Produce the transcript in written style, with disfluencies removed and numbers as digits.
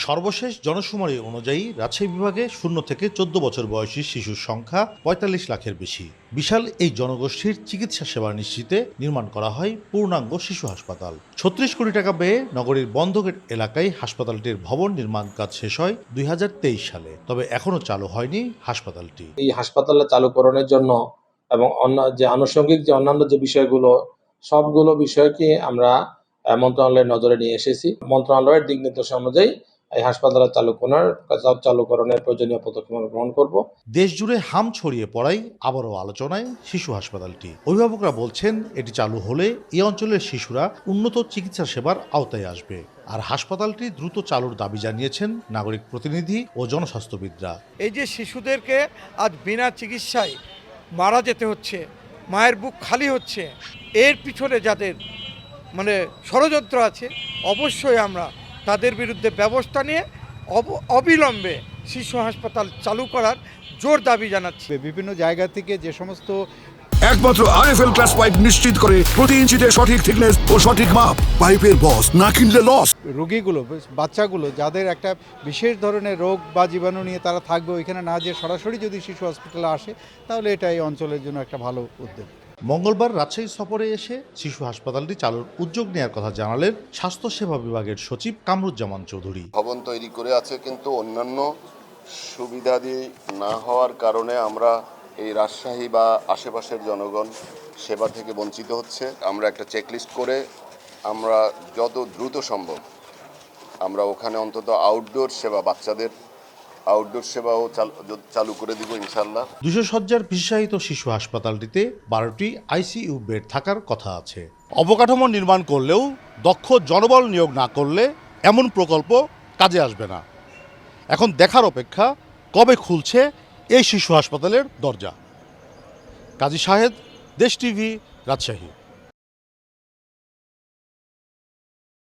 সর্বশেষ জনশুমারি অনুযায়ী রাজশাহী বিভাগে 0 থেকে 14 বছর বয়সী শিশুর সংখ্যা ৪৫ লাখের বেশি। বিশাল এই জনগোষ্ঠীর চিকিৎসা সেবা নিশ্চিতে নির্মাণ করা হয় পূর্ণাঙ্গ শিশু হাসপাতাল। ৩৬ কোটি টাকা ব্যয়ে নগরীর বন্ধগেট এলাকায় হাসপাতালটির ভবন নির্মাণ কাজ শেষ হয় ২০২৩ সালে। তবে এখনো চালু হয়নি হাসপাতালটি। এই হাসপাতালে চালুকরণের জন্য এবং আনুষঙ্গিক অন্যান্য যে বিষয়গুলো, সবগুলো বিষয়কে আমরা মন্ত্রণালয়ের নজরে নিয়ে এসেছি। মন্ত্রণালয়ের দিক নির্দেশ অনুযায়ী এই হাসপাতাল চালুকরণের প্রয়োজনীয় পদক্ষেপ গ্রহণ করব। দেশ জুড়ে হাম ছড়িয়ে পড়ায় আবারও আলোচনায় শিশু হাসপাতালটি। অভিভাবকরা বলছেন, এটি চালু হলে এই অঞ্চলের শিশুরা উন্নত চিকিৎসা সেবার আওতায় আসবে। আর হাসপাতালটি দ্রুত চালুর দাবি জানিয়েছেন নাগরিক প্রতিনিধি ও জনস্বাস্থ্যবিদরা। এই যে শিশুদেরকে আজ বিনা চিকিৎসায় মারা যেতে হচ্ছে, মায়ের বুক খালি হচ্ছে, এর পিছনে যাদের ষড়যন্ত্র আছে, অবশ্যই আমরা তাদের বিরুদ্ধে ব্যবস্থা নিয়ে অবিলম্বে শিশু হাসপাতাল চালু করার জোর দাবি জানাচ্ছি। বিভিন্ন জায়গা থেকে যে সমস্ত একমাত্র আরএফএল ক্লাস পাইপ নিশ্চিত করে প্রতি ইঞ্চিতে সঠিক থিকনেস ও সঠিক মাপ। পাইপের বস, না কিনলে লস। রোগীগুলো, বাচ্চাগুলো যাদের একটা বিশেষ ধরনের রোগ বা জীবাণু নিয়ে তারা থাকবে, ওইখানে না যে সরাসরি যদি শিশু হসপিটালে আসে, তাহলে এটা এই অঞ্চলের জন্য একটা ভালো উদ্যোগ। মঙ্গলবার রাজশাহী সফরে এসে শিশু হাসপাতালটি চালুর উদ্যোগ নেওয়ার কথা জানালেন স্বাস্থ্যসেবা বিভাগের সচিব কামরুজ্জামান চৌধুরী। ভবন তৈরি করে আছে, কিন্তু অন্যান্য সুবিধাদি না হওয়ার কারণে আমরা এই রাজশাহী বা আশেপাশের জনগণ সেবা থেকে বঞ্চিত হচ্ছে। আমরা একটা চেকলিস্ট করে আমরা যত দ্রুত সম্ভব আমরা ওখানে অন্তত আউটডোর সেবা, বাচ্চাদের আউটডোর সেবাও চালু করে দিব ইনশাল্লাহ। ২০০ শয্যার বিশেষায়িত শিশু হাসপাতালটিতে 12টি আইসিইউ বেড থাকার কথা আছে। অবকাঠামো নির্মাণ করলেও দক্ষ জনবল নিয়োগ না করলে এমন প্রকল্প কাজে আসবে না। এখন দেখার অপেক্ষা কবে খুলছে এই শিশু হাসপাতালের দরজা। কাজী শাহেদ, দেশ টিভি, রাজশাহী।